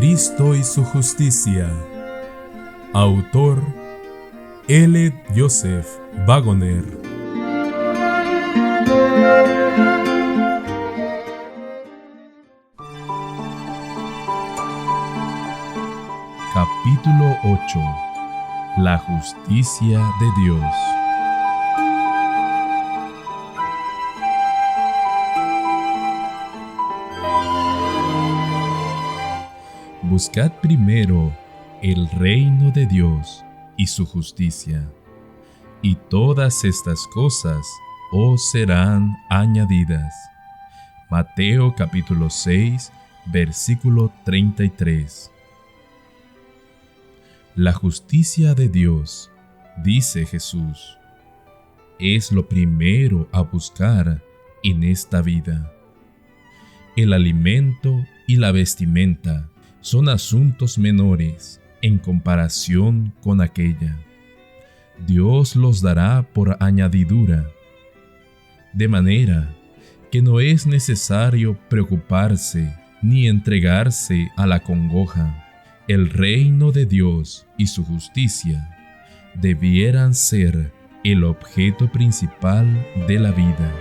Cristo y su justicia. Autor L. Joseph Wagoner. Capítulo 8. La justicia de Dios. Buscad primero el reino de Dios y su justicia, y todas estas cosas os serán añadidas. Mateo capítulo 6, versículo 33. La justicia de Dios, dice Jesús, es lo primero a buscar en esta vida. El alimento y la vestimenta son asuntos menores en comparación con aquella. Dios los dará por añadidura, de manera que no es necesario preocuparse ni entregarse a la congoja. El reino de Dios y su justicia debieran ser el objeto principal de la vida.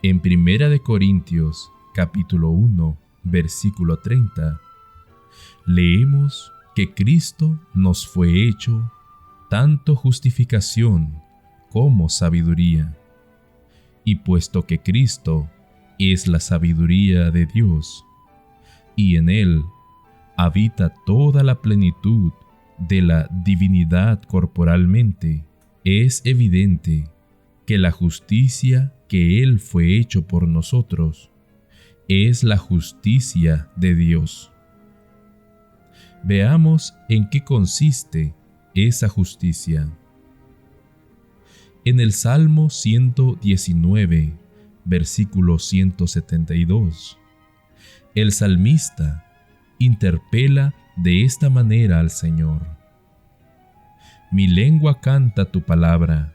En 1 Corintios, capítulo 1, versículo 30, leemos que Cristo nos fue hecho tanto justificación como sabiduría. Y puesto que Cristo es la sabiduría de Dios, y en Él habita toda la plenitud de la divinidad corporalmente, es evidente que la justicia que Él fue hecho por nosotros es la justicia de Dios. Veamos en qué consiste esa justicia. En el Salmo 119, versículo 172, el salmista interpela de esta manera al Señor: Mi lengua canta tu palabra,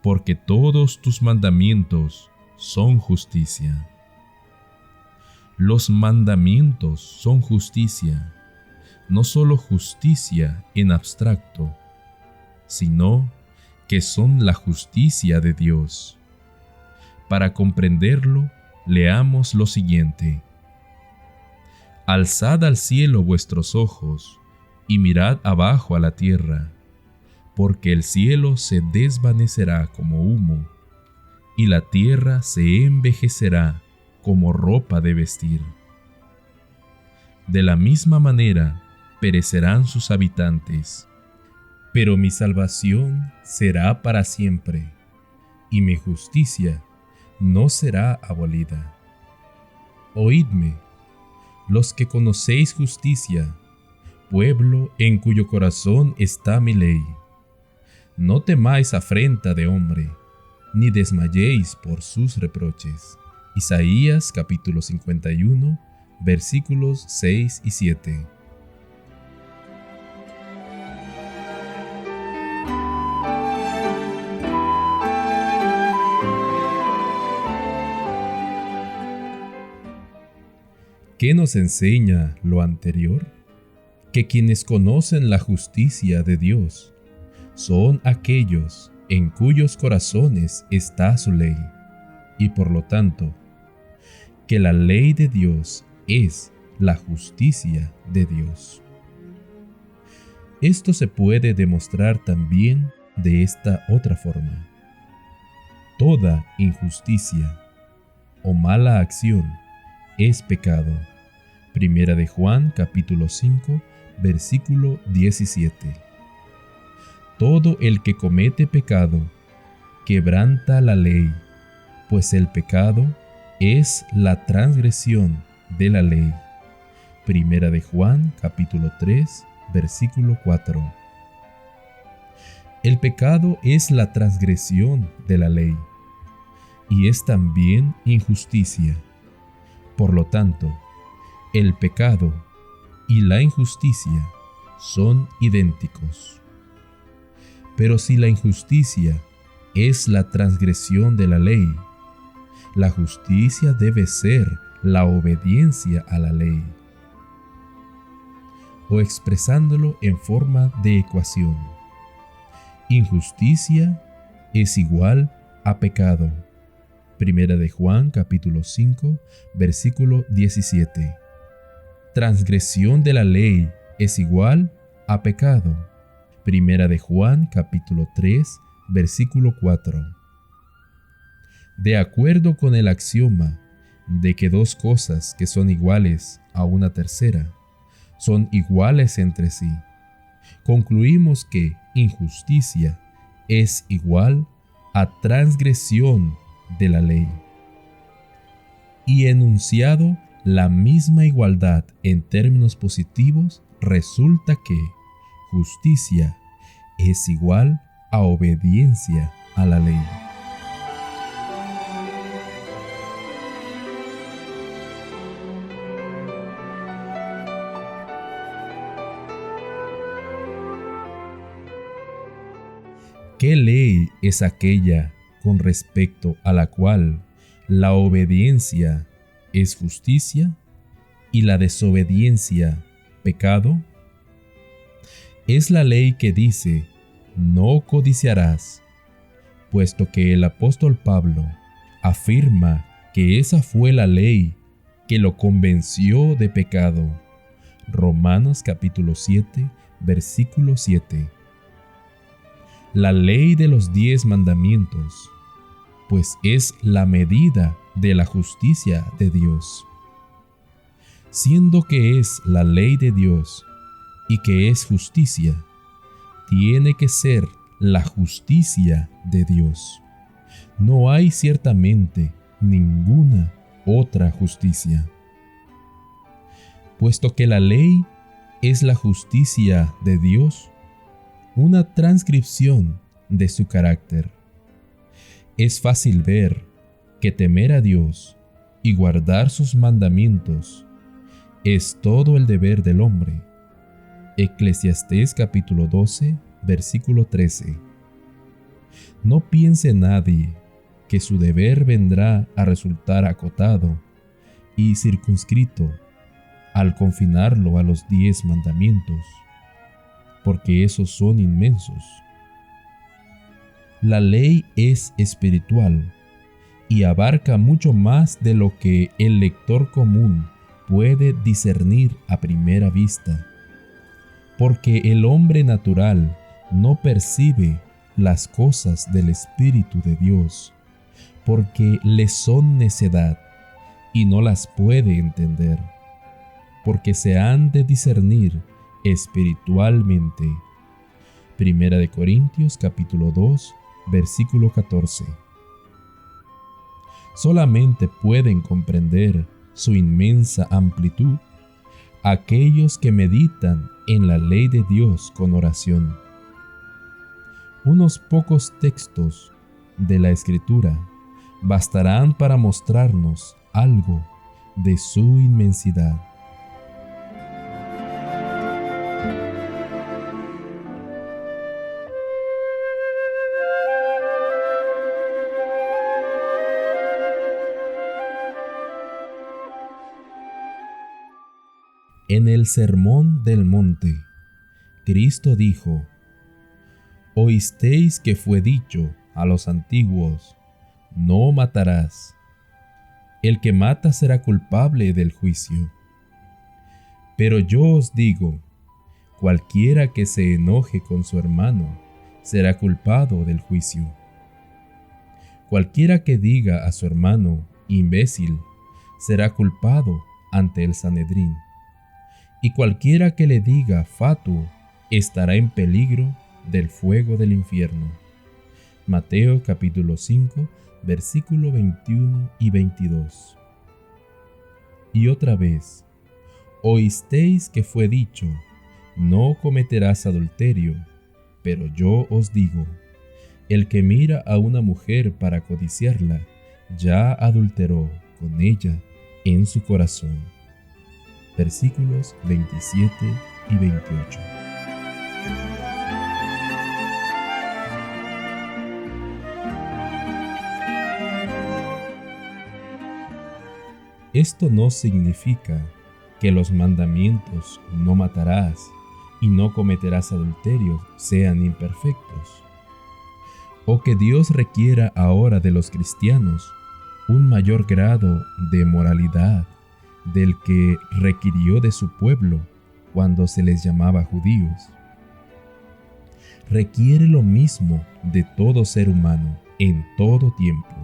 porque todos tus mandamientos son justicia. Los mandamientos son justicia, no solo justicia en abstracto, sino que son la justicia de Dios. Para comprenderlo, leamos lo siguiente: Alzad al cielo vuestros ojos y mirad abajo a la tierra, porque el cielo se desvanecerá como humo, y la tierra se envejecerá como ropa de vestir. De la misma manera perecerán sus habitantes, pero mi salvación será para siempre, y mi justicia no será abolida. Oídme, los que conocéis justicia, pueblo en cuyo corazón está mi ley. No temáis afrenta de hombre, ni desmayéis por sus reproches. Isaías capítulo 51, versículos 6 y 7. ¿Qué nos enseña lo anterior? Que quienes conocen la justicia de Dios son aquellos en cuyos corazones está su ley, y por lo tanto, que la ley de Dios es la justicia de Dios. Esto se puede demostrar también de esta otra forma: toda injusticia o mala acción es pecado. Primera de Juan capítulo 5, versículo 17. Todo el que comete pecado quebranta la ley, pues el pecado es la transgresión de la ley. Primera de Juan capítulo 3, versículo 4. El pecado es la transgresión de la ley, y es también injusticia. Por lo tanto, el pecado y la injusticia son idénticos. Pero si la injusticia es la transgresión de la ley, La justicia debe ser la obediencia a la ley. O expresándolo en forma de ecuación: injusticia es igual a pecado. Primera de Juan capítulo 5, versículo 17. Transgresión de la ley es igual a pecado. Primera de Juan capítulo 3, versículo 4. De acuerdo con el axioma de que dos cosas que son iguales a una tercera son iguales entre sí, concluimos que injusticia es igual a transgresión de la ley. Y enunciado la misma igualdad en términos positivos, resulta que justicia es igual a obediencia a la ley. ¿Qué ley es aquella con respecto a la cual la obediencia es justicia y la desobediencia pecado? Es la ley que dice: no codiciarás, puesto que el apóstol Pablo afirma que esa fue la ley que lo convenció de pecado. Romanos capítulo 7, versículo 7. La ley de los 10 mandamientos, pues es la medida de la justicia de Dios. Siendo que es la ley de Dios y que es justicia, tiene que ser la justicia de Dios. No hay ciertamente ninguna otra justicia. Puesto que la ley es la justicia de Dios, una transcripción de su carácter, es fácil ver que temer a Dios y guardar sus mandamientos es todo el deber del hombre. Eclesiastés capítulo 12, versículo 13. No piense nadie que su deber vendrá a resultar acotado y circunscrito al confinarlo a los 10 mandamientos, porque esos son inmensos. La ley es espiritual y abarca mucho más de lo que el lector común puede discernir a primera vista, porque el hombre natural no percibe las cosas del Espíritu de Dios, porque le son necedad y no las puede entender, porque se han de discernir espiritualmente. Primera de Corintios capítulo 2, versículo 14. Solamente pueden comprender su inmensa amplitud aquellos que meditan en la ley de Dios con oración. Unos pocos textos de la Escritura bastarán para mostrarnos algo de su inmensidad. En el Sermón del Monte, Cristo dijo: Oísteis que fue dicho a los antiguos: no matarás. El que mata será culpable del juicio. Pero yo os digo, cualquiera que se enoje con su hermano será culpado del juicio. Cualquiera que diga a su hermano imbécil será culpado ante el Sanedrín. Y cualquiera que le diga fatuo estará en peligro del fuego del infierno. Mateo capítulo 5, versículo 21 y 22. Y otra vez: oísteis que fue dicho: no cometerás adulterio. Pero yo os digo, el que mira a una mujer para codiciarla, ya adulteró con ella en su corazón. Versículos 27 y 28. Esto no significa que los mandamientos "no matarás" y "no cometerás adulterio" sean imperfectos, o que Dios requiera ahora de los cristianos un mayor grado de moralidad del que requirió de su pueblo cuando se les llamaba judíos. Requiere lo mismo de todo ser humano en todo tiempo.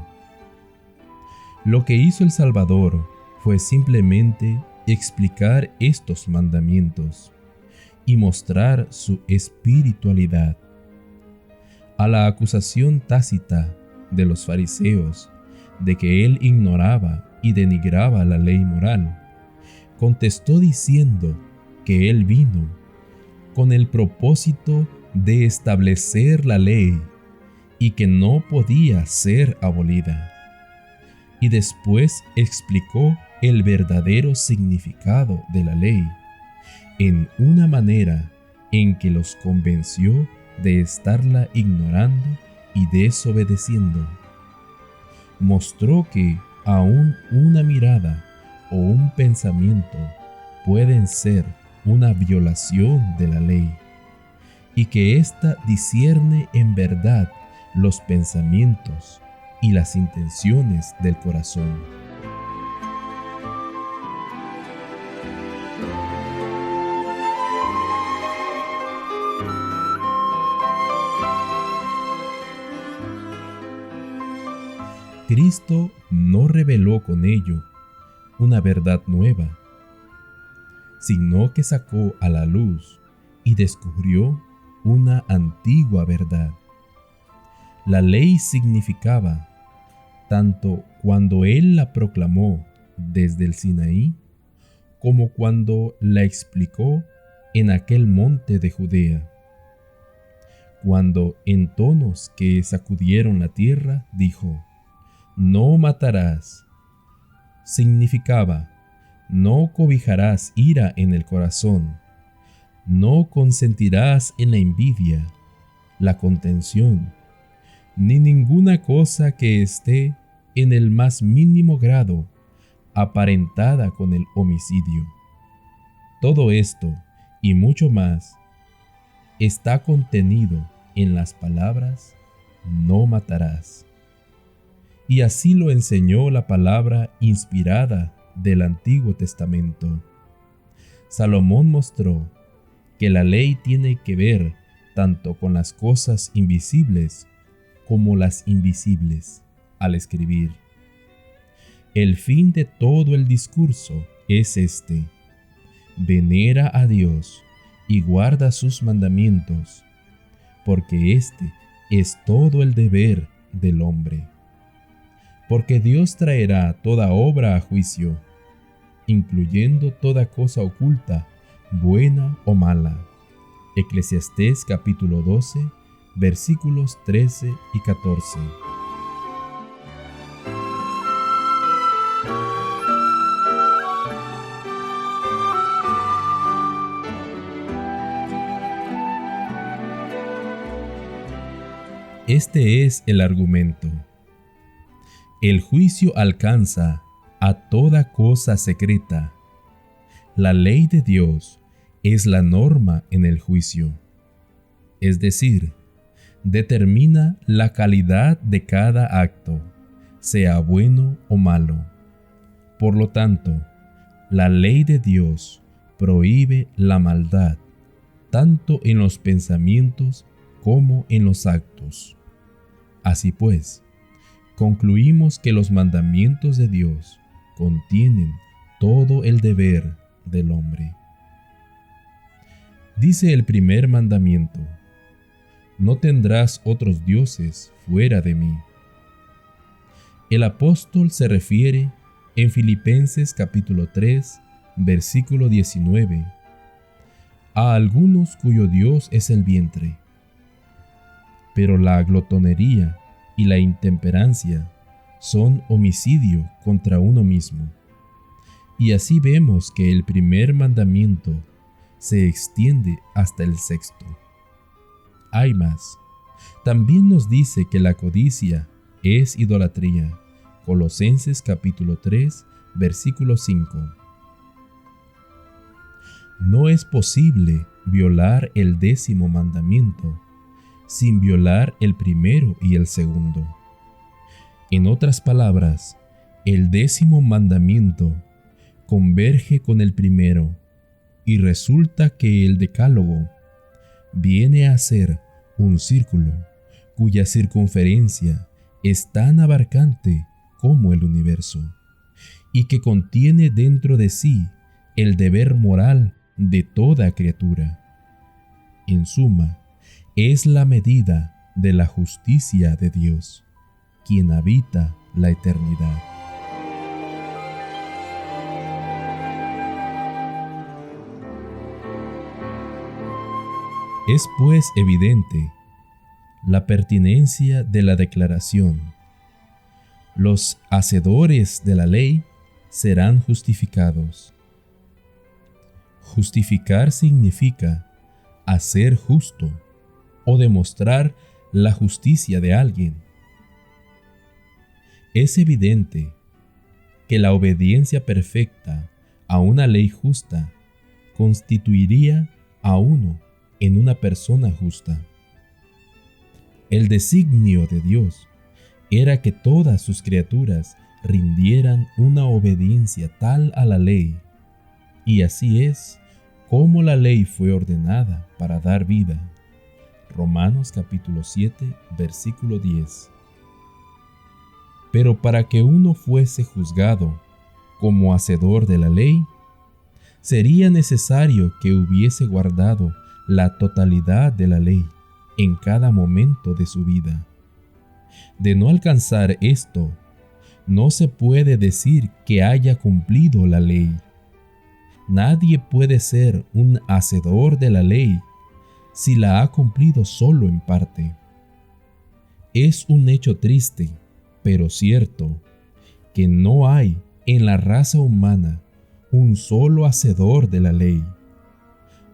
Lo que hizo el Salvador fue simplemente explicar estos mandamientos y mostrar su espiritualidad. A la acusación tácita de los fariseos de que él ignoraba y denigraba la ley moral, contestó diciendo que él vino con el propósito de establecer la ley y que no podía ser abolida. Y después explicó el verdadero significado de la ley en una manera en que los convenció de estarla ignorando y desobedeciendo. Mostró que aún una mirada o un pensamiento pueden ser una violación de la ley, y que ésta discierne en verdad los pensamientos y las intenciones del corazón. Cristo no reveló con ello una verdad nueva, sino que sacó a la luz y descubrió una antigua verdad. La ley significaba, tanto cuando Él la proclamó desde el Sinaí, como cuando la explicó en aquel monte de Judea, cuando en tonos que sacudieron la tierra dijo: "No matarás", significaba: no cobijarás ira en el corazón, no consentirás en la envidia, la contención, ni ninguna cosa que esté en el más mínimo grado aparentada con el homicidio. Todo esto y mucho más está contenido en las palabras "no matarás". Y así lo enseñó la palabra inspirada del Antiguo Testamento. Salomón mostró que la ley tiene que ver tanto con las cosas invisibles como las invisibles al escribir. El fin de todo el discurso es este: venera a Dios y guarda sus mandamientos, porque este es todo el deber del hombre. Porque Dios traerá toda obra a juicio, incluyendo toda cosa oculta, buena o mala. Eclesiastés capítulo 12, versículos 13 y 14. Este es el argumento. El juicio alcanza a toda cosa secreta. La ley de Dios es la norma en el juicio, es decir, determina la calidad de cada acto, sea bueno o malo. Por lo tanto, la ley de Dios prohíbe la maldad, tanto en los pensamientos como en los actos. Así pues, concluimos que los mandamientos de Dios contienen todo el deber del hombre. Dice el primer mandamiento: no tendrás otros dioses fuera de mí. El apóstol se refiere en Filipenses capítulo 3, versículo 19, a algunos cuyo Dios es el vientre. Pero la glotonería y la intemperancia son homicidio contra uno mismo. Y así vemos que el primer mandamiento se extiende hasta el sexto. Hay más. También nos dice que la codicia es idolatría. Colosenses capítulo 3, versículo 5. No es posible violar el 10º mandamiento sin violar el primero y el segundo. En otras palabras, el 10º mandamiento converge con el primero y resulta que el decálogo viene a ser un círculo cuya circunferencia es tan abarcante como el universo y que contiene dentro de sí el deber moral de toda criatura. En suma, es la medida de la justicia de Dios, quien habita la eternidad. Es pues evidente la pertinencia de la declaración: los hacedores de la ley serán justificados. Justificar significa hacer justo o demostrar la justicia de alguien. Es evidente que la obediencia perfecta a una ley justa constituiría a uno en una persona justa. El designio de Dios era que todas sus criaturas rindieran una obediencia tal a la ley, y así es como la ley fue ordenada para dar vida. Romanos capítulo 7, versículo 10. Pero para que uno fuese juzgado como hacedor de la ley, sería necesario que hubiese guardado la totalidad de la ley en cada momento de su vida. De no alcanzar esto, no se puede decir que haya cumplido la ley. Nadie puede ser un hacedor de la ley si la ha cumplido solo en parte. Es un hecho triste, pero cierto, que no hay en la raza humana un solo hacedor de la ley,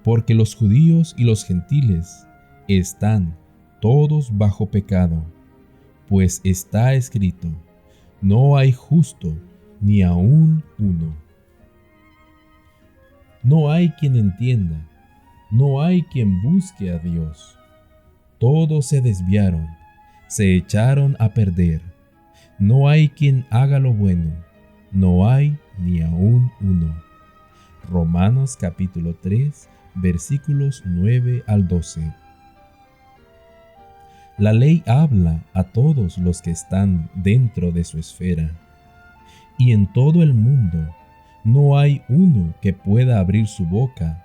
porque los judíos y los gentiles están todos bajo pecado, pues está escrito: no hay justo ni aun uno. No hay quien entienda, no hay quien busque a Dios. Todos se desviaron, se echaron a perder. No hay quien haga lo bueno, no hay ni aun uno. Romanos capítulo 3, versículos 9 al 12. La ley habla a todos los que están dentro de su esfera, y en todo el mundo no hay uno que pueda abrir su boca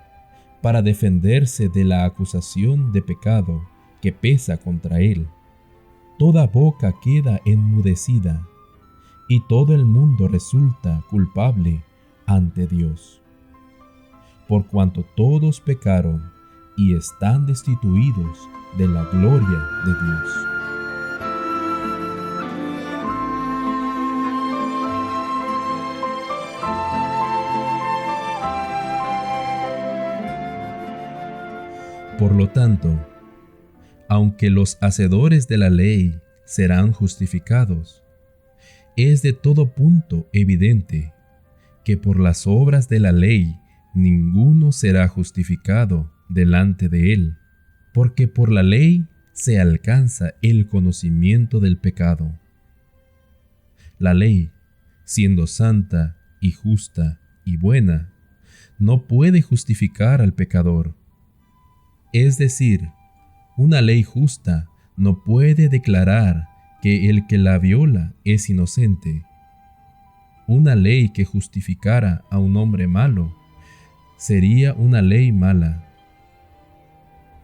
para defenderse de la acusación de pecado que pesa contra él. Toda boca queda enmudecida, y todo el mundo resulta culpable ante Dios, por cuanto todos pecaron y están destituidos de la gloria de Dios. Por lo tanto, aunque los hacedores de la ley serán justificados, es de todo punto evidente que por las obras de la ley ninguno será justificado delante de él, porque por la ley se alcanza el conocimiento del pecado. La ley, siendo santa y justa y buena, no puede justificar al pecador. Es decir, una ley justa no puede declarar que el que la viola es inocente. Una ley que justificara a un hombre malo sería una ley mala.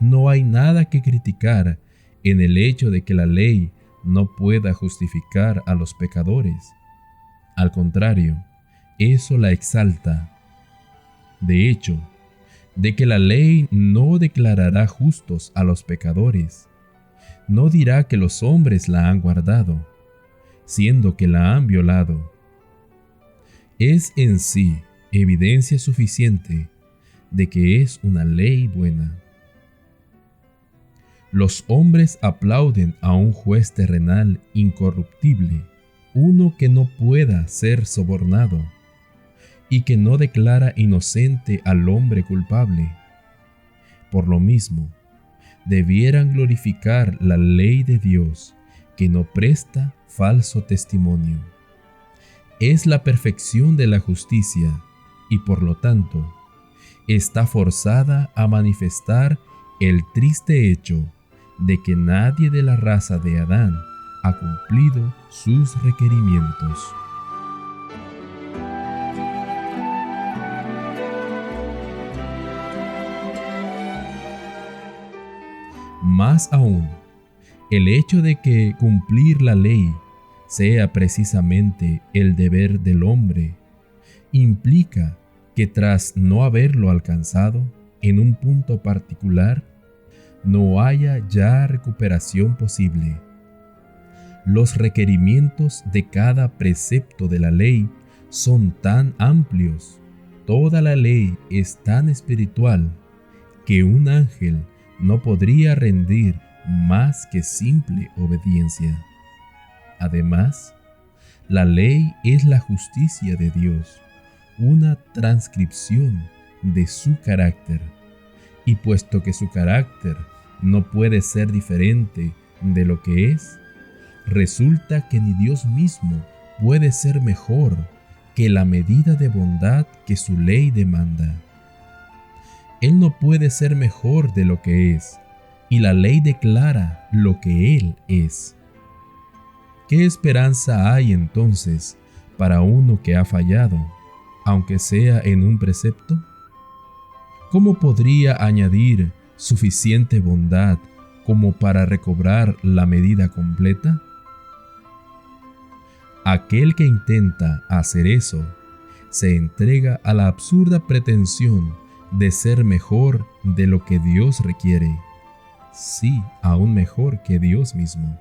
No hay nada que criticar en el hecho de que la ley no pueda justificar a los pecadores. Al contrario, eso la exalta. De hecho, de que la ley no declarará justos a los pecadores, no dirá que los hombres la han guardado, siendo que la han violado. Es en sí evidencia suficiente de que es una ley buena. Los hombres aplauden a un juez terrenal incorruptible, uno que no pueda ser sobornado, y que no declara inocente al hombre culpable. Por lo mismo, debieran glorificar la ley de Dios, que no presta falso testimonio. Es la perfección de la justicia y por lo tanto está forzada a manifestar el triste hecho de que nadie de la raza de Adán ha cumplido sus requerimientos. Más aún, el hecho de que cumplir la ley sea precisamente el deber del hombre, implica que tras no haberlo alcanzado en un punto particular, no haya ya recuperación posible. Los requerimientos de cada precepto de la ley son tan amplios, toda la ley es tan espiritual, que un ángel no podría rendir más que simple obediencia. Además, la ley es la justicia de Dios, una transcripción de su carácter, y puesto que su carácter no puede ser diferente de lo que es, resulta que ni Dios mismo puede ser mejor que la medida de bondad que su ley demanda. Él no puede ser mejor de lo que es, y la ley declara lo que Él es. ¿Qué esperanza hay entonces para uno que ha fallado, aunque sea en un precepto? ¿Cómo podría añadir suficiente bondad como para recobrar la medida completa? Aquel que intenta hacer eso se entrega a la absurda pretensión de ser mejor de lo que Dios requiere, sí, aún mejor que Dios mismo.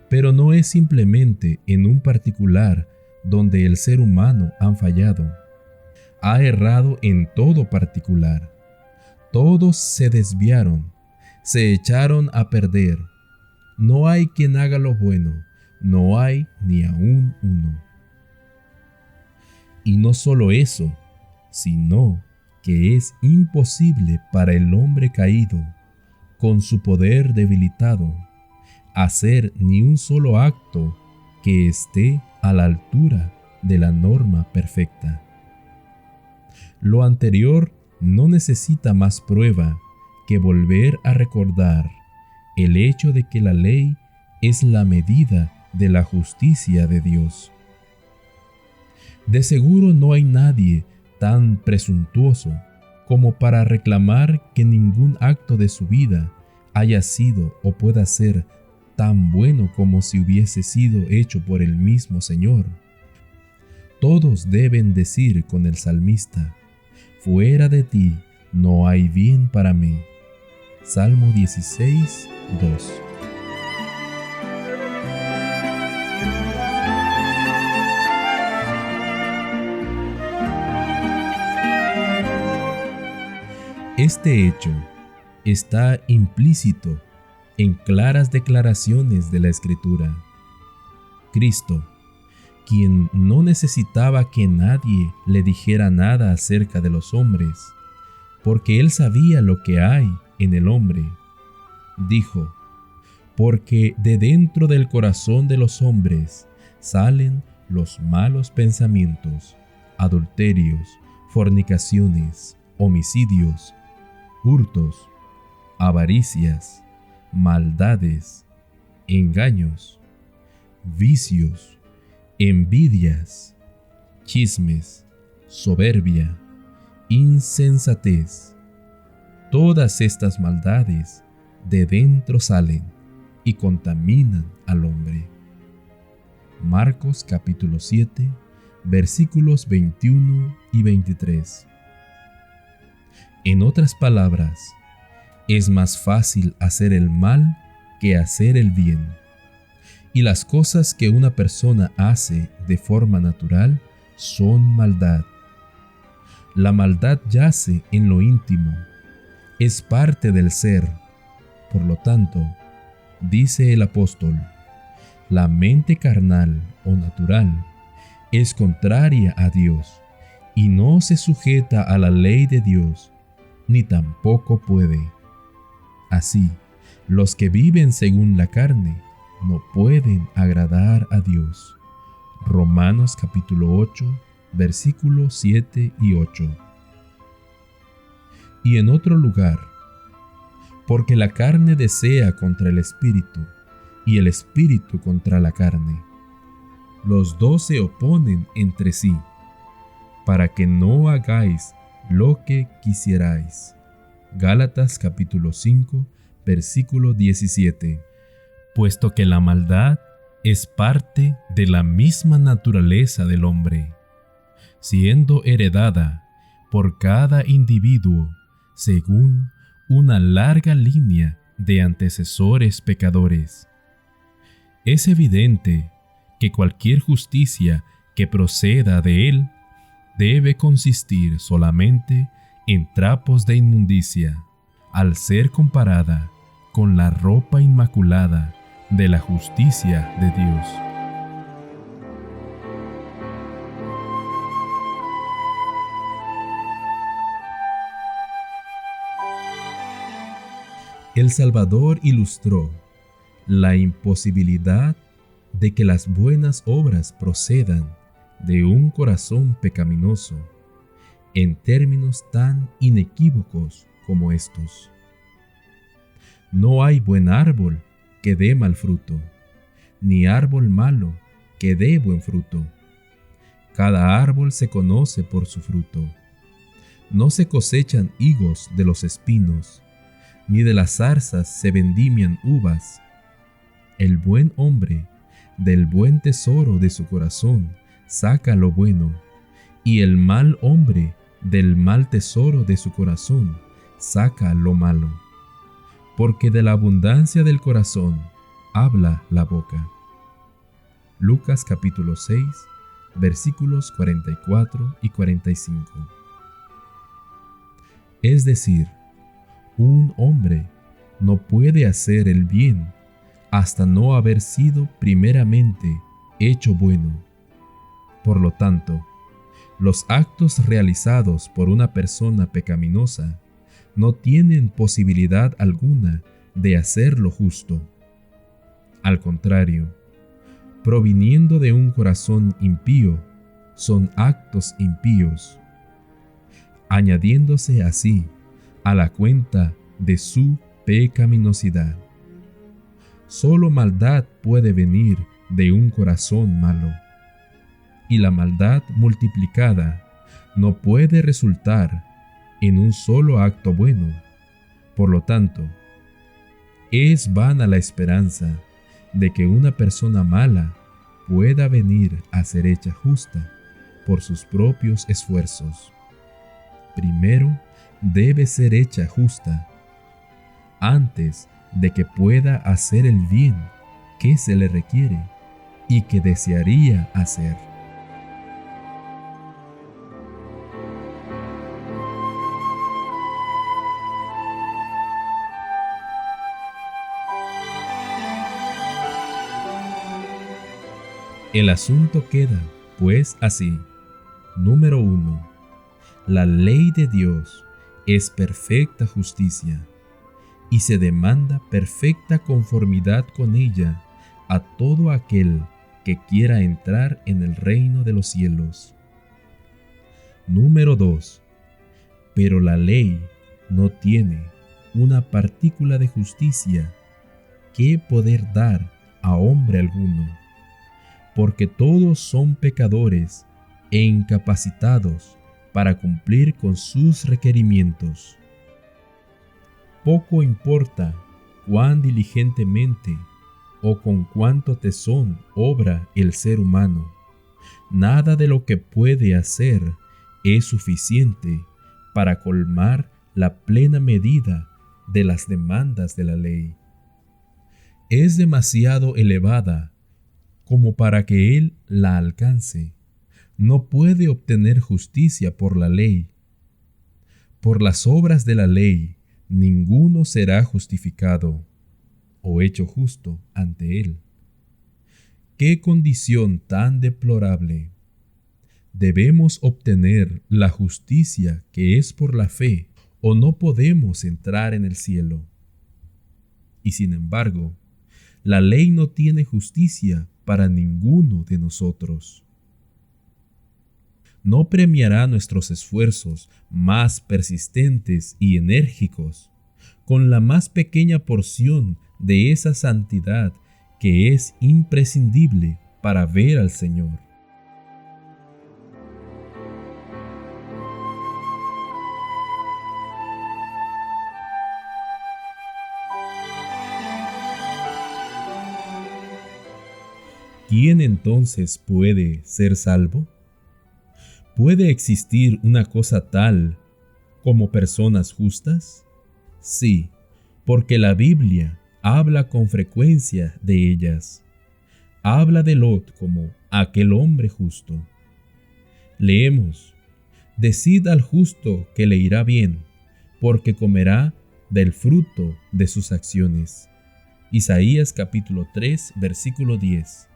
Pero no es simplemente en un particular donde el ser humano ha fallado. Ha errado en todo particular. Todos se desviaron, se echaron a perder. No hay quien haga lo bueno, no hay ni aún uno. Y no solo eso, sino que es imposible para el hombre caído, con su poder debilitado, hacer ni un solo acto que esté a la altura de la norma perfecta. Lo anterior no necesita más prueba que volver a recordar el hecho de que la ley es la medida de la justicia de Dios. De seguro no hay nadie tan presuntuoso como para reclamar que ningún acto de su vida haya sido o pueda ser tan bueno como si hubiese sido hecho por el mismo Señor. Todos deben decir con el salmista: fuera de ti no hay bien para mí. Salmo 16, 2. Este hecho está implícito en claras declaraciones de la Escritura. Cristo, quien no necesitaba que nadie le dijera nada acerca de los hombres, porque Él sabía lo que hay en el hombre, dijo: porque de dentro del corazón de los hombres salen los malos pensamientos, adulterios, fornicaciones, homicidios, hurtos, avaricias, maldades, engaños, vicios, envidias, chismes, soberbia, insensatez. Todas estas maldades de dentro salen y contaminan al hombre. Marcos capítulo 7, versículos 21 y 23. En otras palabras, es más fácil hacer el mal que hacer el bien. Y las cosas que una persona hace de forma natural son maldad. La maldad yace en lo íntimo, es parte del ser. Por lo tanto, dice el apóstol, la mente carnal o natural es contraria a Dios y no se sujeta a la ley de Dios, ni tampoco puede. Así, los que viven según la carne no pueden agradar a Dios. Romanos capítulo 8, versículos 7 y 8. Y en otro lugar, porque la carne desea contra el espíritu, y el espíritu contra la carne. Los dos se oponen entre sí, para que no hagáis lo que quisierais. Gálatas capítulo 5, versículo 17. Puesto que la maldad es parte de la misma naturaleza del hombre, siendo heredada por cada individuo según una larga línea de antecesores pecadores. Es evidente que cualquier justicia que proceda de él debe consistir solamente en trapos de inmundicia, al ser comparada con la ropa inmaculada de la justicia de Dios. El Salvador ilustró la imposibilidad de que las buenas obras procedan de un corazón pecaminoso en términos tan inequívocos como estos. No hay buen árbol que dé mal fruto, ni árbol malo que dé buen fruto. Cada árbol se conoce por su fruto. No se cosechan higos de los espinos, ni de las zarzas se vendimian uvas. El buen hombre del buen tesoro de su corazón saca lo bueno, y el mal hombre del mal tesoro de su corazón saca lo malo. Porque de la abundancia del corazón habla la boca. Lucas capítulo 6, versículos 44 y 45. Es decir, un hombre no puede hacer el bien hasta no haber sido primeramente hecho bueno. Por lo tanto, los actos realizados por una persona pecaminosa no tienen posibilidad alguna de hacer lo justo. Al contrario, proviniendo de un corazón impío, son actos impíos, añadiéndose así a la cuenta de su pecaminosidad. Solo maldad puede venir de un corazón malo, y la maldad multiplicada no puede resultar en un solo acto bueno. Por lo tanto, es vana la esperanza de que una persona mala pueda venir a ser hecha justa por sus propios esfuerzos. Primero debe ser hecha justa antes de que pueda hacer el bien que se le requiere y que desearía hacer. El asunto queda, pues, así. Número 1. La ley de Dios es perfecta justicia, y se demanda perfecta conformidad con ella a todo aquel que quiera entrar en el reino de los cielos. Número 2. Pero la ley no tiene una partícula de justicia que poder dar a hombre alguno, porque todos son pecadores e incapacitados para cumplir con sus requerimientos. Poco importa cuán diligentemente o con cuánto tesón obra el ser humano. Nada de lo que puede hacer es suficiente para colmar la plena medida de las demandas de la ley. Es demasiado elevada como para que él la alcance. No puede obtener justicia por la ley. Por las obras de la ley, ninguno será justificado o hecho justo ante él. ¡Qué condición tan deplorable! debemos obtener la justicia que es por la fe, o no podemos entrar en el cielo. Y sin embargo, la ley no tiene justicia para ninguno de nosotros. No premiará nuestros esfuerzos más persistentes y enérgicos con la más pequeña porción de esa santidad que es imprescindible para ver al Señor. ¿Quién entonces puede ser salvo? ¿Puede existir una cosa tal como personas justas? Sí, porque la Biblia habla con frecuencia de ellas. Habla de Lot como aquel hombre justo. Leemos: Decid al justo que le irá bien, porque comerá del fruto de sus acciones. Isaías capítulo 3, versículo 10.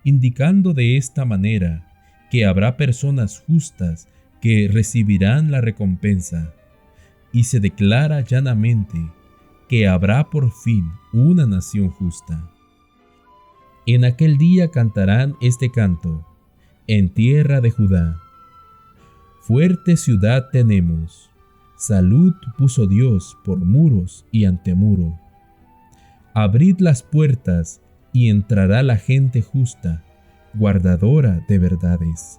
Indicando de esta manera que habrá personas justas que recibirán la recompensa, y se declara llanamente que habrá por fin una nación justa. En aquel día cantarán este canto: en tierra de Judá. Fuerte ciudad tenemos, salud puso Dios por muros y antemuro. Abrid las puertas y entrará la gente justa, guardadora de verdades.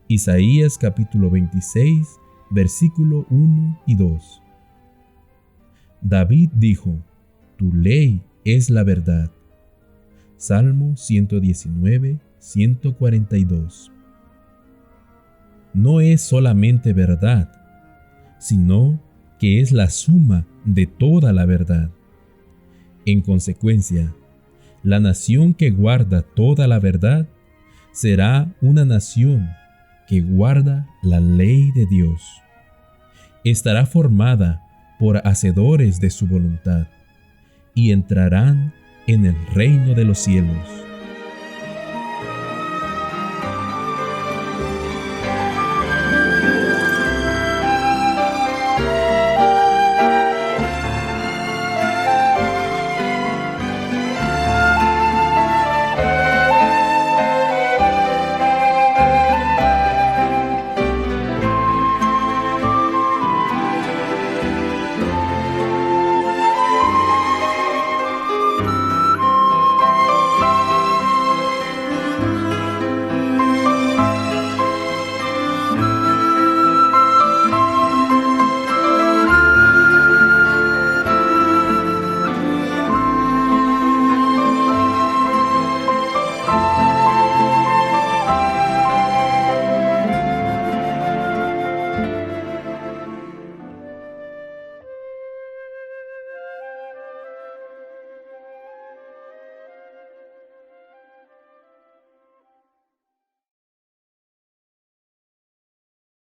Isaías capítulo 26, versículo 1 y 2. David dijo: Tu ley es la verdad. Salmo 119, 142. No es solamente verdad, sino que es la suma de toda la verdad. En consecuencia, la nación que guarda toda la verdad será una nación que guarda la ley de Dios. Estará formada por hacedores de su voluntad y entrarán en el reino de los cielos.